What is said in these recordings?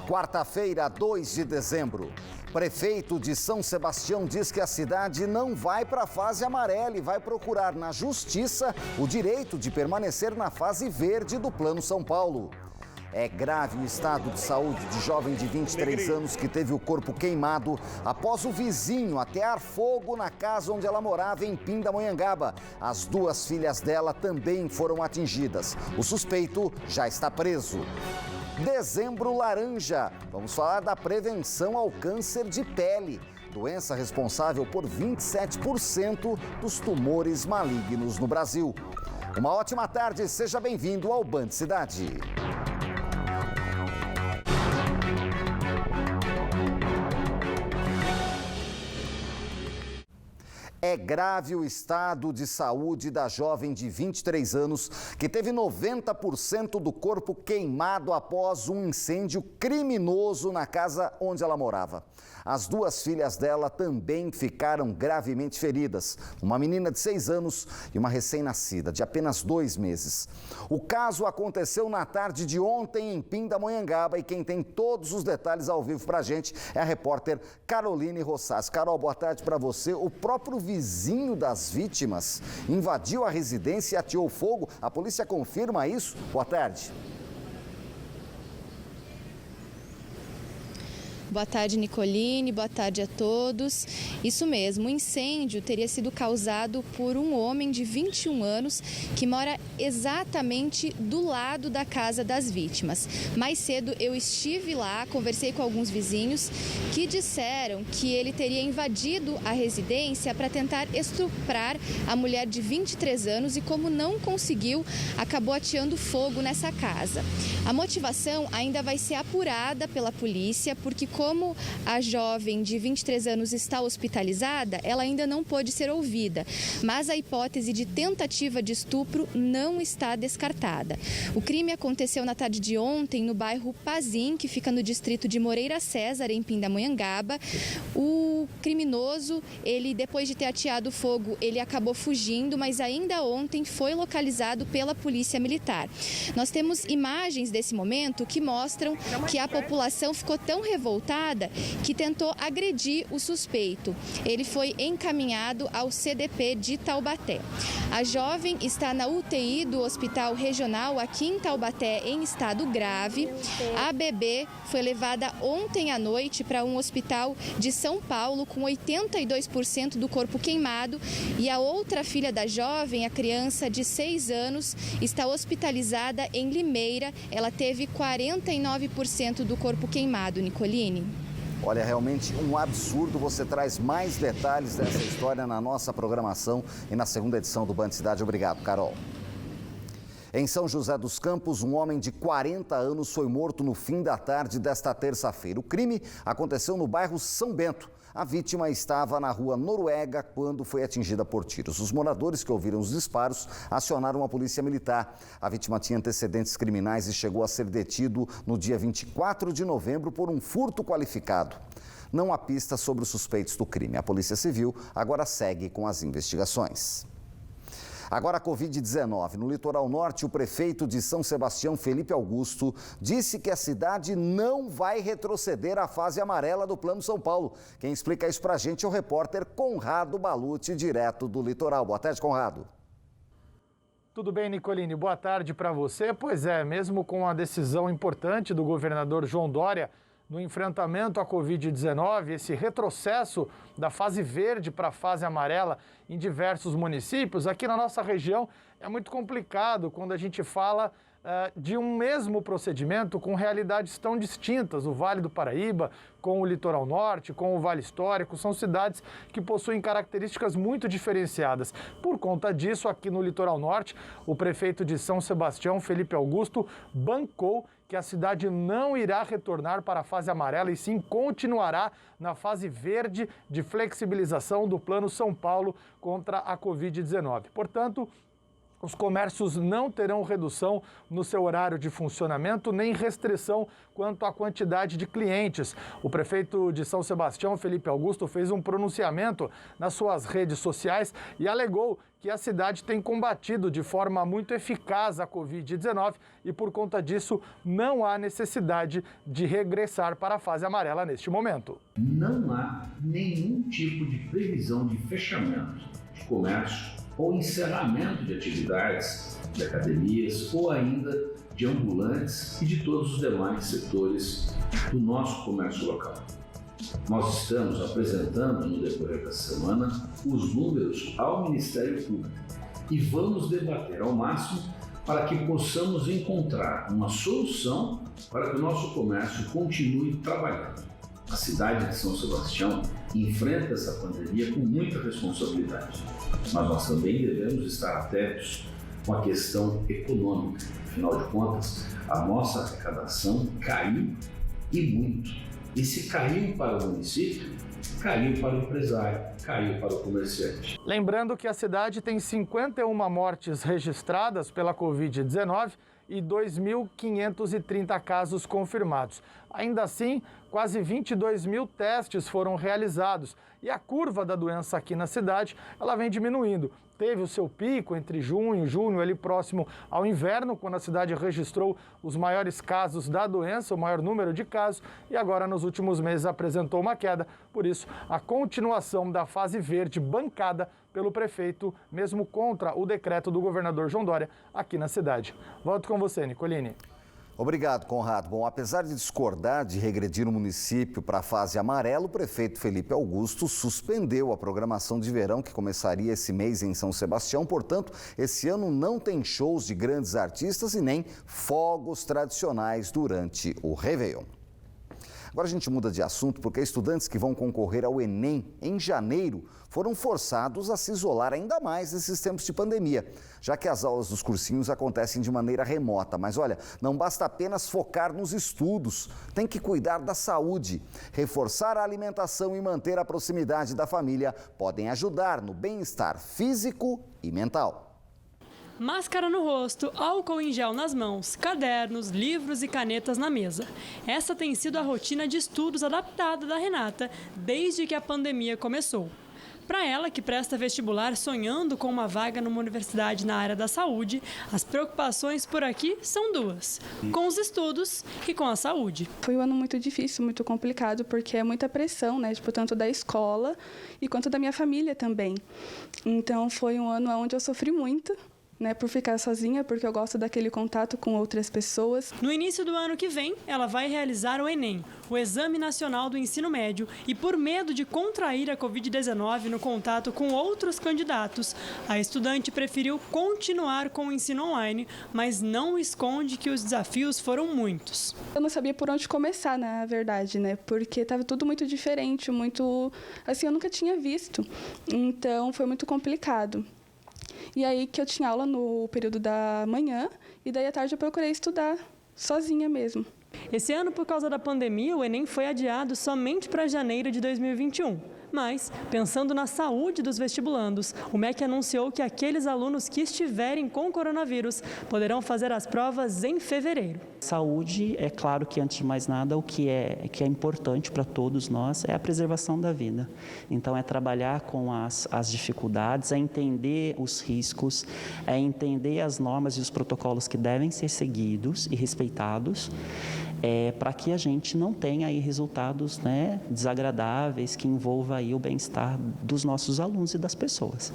Quarta-feira, 2 de dezembro. Prefeito de São Sebastião diz que a cidade não vai para a fase amarela e vai procurar na justiça o direito de permanecer na fase verde do Plano São Paulo. É grave o estado de saúde de jovem de 23 anos que teve o corpo queimado após o vizinho atear fogo na casa onde ela morava em Pindamonhangaba. As duas filhas dela também foram atingidas. O suspeito já está preso. Dezembro laranja. Vamos falar da prevenção ao câncer de pele, doença responsável por 27% dos tumores malignos no Brasil. Uma ótima tarde, seja bem-vindo ao Band Cidade. É grave o estado de saúde da jovem de 23 anos que teve 90% do corpo queimado após um incêndio criminoso na casa onde ela morava. As duas filhas dela também ficaram gravemente feridas, uma menina de 6 anos e uma recém-nascida de apenas 2 meses. O caso aconteceu na tarde de ontem em Pindamonhangaba e quem tem todos os detalhes ao vivo pra gente é a repórter Caroline Rossas. Carol, boa tarde para você. O próprio vizinho das vítimas invadiu a residência e ateou fogo. A polícia confirma isso? Boa tarde. Boa tarde, Nicoline. Boa tarde a todos. Isso mesmo, o incêndio teria sido causado por um homem de 21 anos que mora exatamente do lado da casa das vítimas. Mais cedo eu estive lá, conversei com alguns vizinhos que disseram que ele teria invadido a residência para tentar estuprar a mulher de 23 anos e, como não conseguiu, acabou ateando fogo nessa casa. A motivação ainda vai ser apurada pela polícia, porque como a jovem de 23 anos está hospitalizada, ela ainda não pôde ser ouvida, mas a hipótese de tentativa de estupro não está descartada. O crime aconteceu na tarde de ontem no bairro Pazim, que fica no distrito de Moreira César, em Pindamonhangaba. O criminoso, depois de ter ateado fogo, ele acabou fugindo, mas ainda ontem foi localizado pela Polícia Militar. Nós temos imagens desse momento que mostram que a população ficou tão revoltada que tentou agredir o suspeito. Ele foi encaminhado ao CDP de Taubaté. A jovem está na UTI do Hospital Regional aqui em Taubaté em estado grave. A bebê foi levada ontem à noite para um hospital de São Paulo com 82% do corpo queimado e a outra filha da jovem, a criança de 6 anos, está hospitalizada em Limeira. Ela teve 49% do corpo queimado, Nicoline. Olha, realmente um absurdo. Você traz mais detalhes dessa história na nossa programação e na segunda edição do Band Cidade. Obrigado, Carol. Em São José dos Campos, um homem de 40 anos foi morto no fim da tarde desta terça-feira. O crime aconteceu no bairro São Bento. A vítima estava na rua Noruega quando foi atingida por tiros. Os moradores que ouviram os disparos acionaram a polícia militar. A vítima tinha antecedentes criminais e chegou a ser detido no dia 24 de novembro por um furto qualificado. Não há pistas sobre os suspeitos do crime. A Polícia Civil agora segue com as investigações. Agora a Covid-19. No litoral norte, o prefeito de São Sebastião, Felipe Augusto, disse que a cidade não vai retroceder à fase amarela do Plano São Paulo. Quem explica isso pra gente é o repórter Conrado Balucci, direto do litoral. Boa tarde, Conrado. Tudo bem, Nicoline? Boa tarde para você. Pois é, mesmo com a decisão importante do governador João Dória no enfrentamento à Covid-19, esse retrocesso da fase verde para a fase amarela em diversos municípios, aqui na nossa região é muito complicado quando a gente fala de um mesmo procedimento com realidades tão distintas. O Vale do Paraíba, com o Litoral Norte, com o Vale Histórico, são cidades que possuem características muito diferenciadas. Por conta disso, aqui no Litoral Norte, o prefeito de São Sebastião, Felipe Augusto, bancou que a cidade não irá retornar para a fase amarela e sim continuará na fase verde de flexibilização do Plano São Paulo contra a Covid-19. Portanto, Os comércios não terão redução no seu horário de funcionamento nem restrição quanto à quantidade de clientes. O prefeito de São Sebastião, Felipe Augusto, fez um pronunciamento nas suas redes sociais e alegou que a cidade tem combatido de forma muito eficaz a Covid-19 e, por conta disso, não há necessidade de regressar para a fase amarela neste momento. Não há nenhum tipo de previsão de fechamento de comércio ou encerramento de atividades de academias ou ainda de ambulantes e de todos os demais setores do nosso comércio local. Nós estamos apresentando no decorrer da semana os números ao Ministério Público e vamos debater ao máximo para que possamos encontrar uma solução para que o nosso comércio continue trabalhando. A cidade de São Sebastião enfrenta essa pandemia com muita responsabilidade, mas nós também devemos estar atentos com a questão econômica. Afinal de contas, a nossa arrecadação caiu e muito. E se caiu para o município, caiu para o empresário, caiu para o comerciante. Lembrando que a cidade tem 51 mortes registradas pela Covid-19 e 2.530 casos confirmados. Ainda assim, quase 22 mil testes foram realizados e a curva da doença aqui na cidade ela vem diminuindo. Teve o seu pico entre junho e julho, ali próximo ao inverno, quando a cidade registrou os maiores casos da doença, o maior número de casos, e agora nos últimos meses apresentou uma queda. Por isso, a continuação da fase verde bancada pelo prefeito, mesmo contra o decreto do governador João Dória aqui na cidade. Volto com você, Nicolini. Obrigado, Conrado. Bom, apesar de discordar de regredir o município para a fase amarela, o prefeito Felipe Augusto suspendeu a programação de verão que começaria esse mês em São Sebastião. Portanto, esse ano não tem shows de grandes artistas e nem fogos tradicionais durante o Réveillon. Agora a gente muda de assunto porque estudantes que vão concorrer ao Enem em janeiro foram forçados a se isolar ainda mais nesses tempos de pandemia, já que as aulas dos cursinhos acontecem de maneira remota. Mas olha, não basta apenas focar nos estudos, tem que cuidar da saúde. Reforçar a alimentação e manter a proximidade da família podem ajudar no bem-estar físico e mental. Máscara no rosto, álcool em gel nas mãos, cadernos, livros e canetas na mesa. Essa tem sido a rotina de estudos adaptada da Renata desde que a pandemia começou. Para ela, que presta vestibular sonhando com uma vaga numa universidade na área da saúde, as preocupações por aqui são duas: com os estudos e com a saúde. Foi um ano muito difícil, muito complicado, porque é muita pressão, né? Tanto da escola e quanto da minha família também. Então, foi um ano onde eu sofri muito, né, por ficar sozinha, porque eu gosto daquele contato com outras pessoas. No início do ano que vem, ela vai realizar o Enem, o Exame Nacional do Ensino Médio, e por medo de contrair a Covid-19 no contato com outros candidatos, a estudante preferiu continuar com o ensino online, mas não esconde que os desafios foram muitos. Eu não sabia por onde começar, na verdade, né, porque estava tudo muito diferente, muito, assim, eu nunca tinha visto, então foi muito complicado. E aí que eu tinha aula no período da manhã e daí à tarde eu procurei estudar sozinha mesmo. Esse ano, por causa da pandemia, o Enem foi adiado somente para janeiro de 2021. Mas, pensando na saúde dos vestibulandos, o MEC anunciou que aqueles alunos que estiverem com coronavírus poderão fazer as provas em fevereiro. Saúde, é claro que, antes de mais nada, o que é importante para todos nós é a preservação da vida. Então, é trabalhar com as dificuldades, é entender os riscos, é entender as normas e os protocolos que devem ser seguidos e respeitados, para que a gente não tenha aí resultados, né, desagradáveis que envolvam aí o bem-estar dos nossos alunos e das pessoas.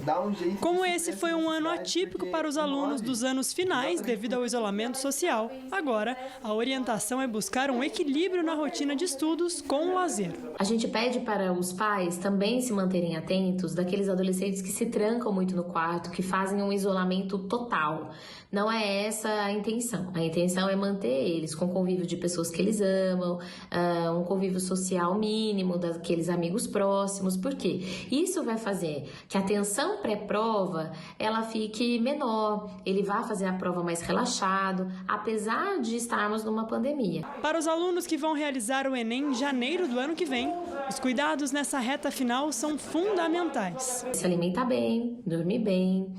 Como esse foi um ano atípico para os alunos dos anos finais devido ao isolamento social, agora a orientação é buscar um equilíbrio na rotina de estudos com o lazer. A gente pede para os pais também se manterem atentos daqueles adolescentes que se trancam muito no quarto, que fazem um isolamento total. Não é essa a intenção. A intenção é manter eles com convívio de pessoas pessoas que eles amam, um convívio social mínimo daqueles amigos próximos. Por quê? Isso vai fazer que a tensão pré-prova ela fique menor, ele vai fazer a prova mais relaxado, apesar de estarmos numa pandemia. Para os alunos que vão realizar o Enem em janeiro do ano que vem, os cuidados nessa reta final são fundamentais. Se alimentar bem, dormir bem,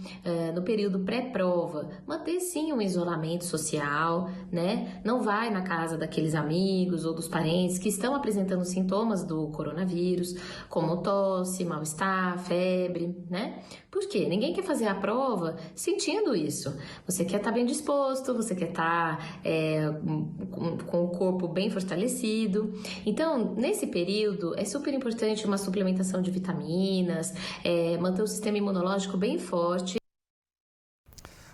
no período pré-prova, manter sim um isolamento social, né? Não vai na casa daqueles amigos ou dos parentes que estão apresentando sintomas do coronavírus, como tosse, mal-estar, febre, né? Por quê? Ninguém quer fazer a prova sentindo isso. Você quer estar bem disposto, você quer estar com o corpo bem fortalecido. Então, nesse período, é super importante uma suplementação de vitaminas, manter o sistema imunológico bem forte.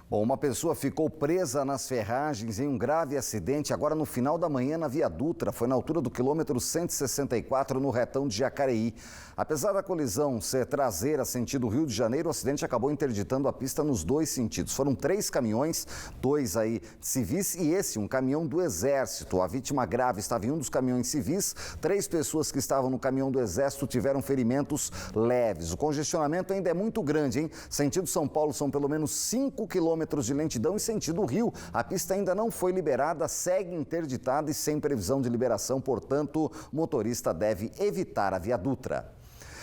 Bom, uma pessoa ficou presa nas ferragens em um grave acidente agora no final da manhã na Via Dutra. Foi na altura do quilômetro 164, no retão de Jacareí. Apesar da colisão ser traseira sentido Rio de Janeiro, o acidente acabou interditando a pista nos dois sentidos. Foram 3 caminhões, 2 aí civis e esse, um caminhão do Exército. A vítima grave estava em um dos caminhões civis. 3 pessoas que estavam no caminhão do Exército tiveram ferimentos leves. O congestionamento ainda é muito grande, hein? Sentido São Paulo são pelo menos 5 quilômetros de lentidão e sentido Rio. A pista ainda não foi liberada, segue interditada e sem previsão de liberação, portanto, o motorista deve evitar a Via Dutra.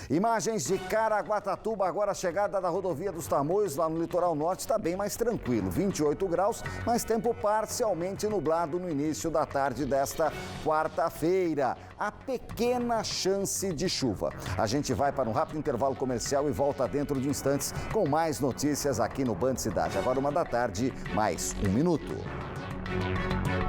Imagens de Caraguatatuba, agora a chegada da rodovia dos Tamoios, lá no litoral norte, está bem mais tranquilo. 28 graus, mas tempo parcialmente nublado no início da tarde desta quarta-feira. Há pequena chance de chuva. A gente vai para um rápido intervalo comercial e volta dentro de instantes com mais notícias aqui no Band Cidade. Agora 1 da tarde, mais 1 minuto.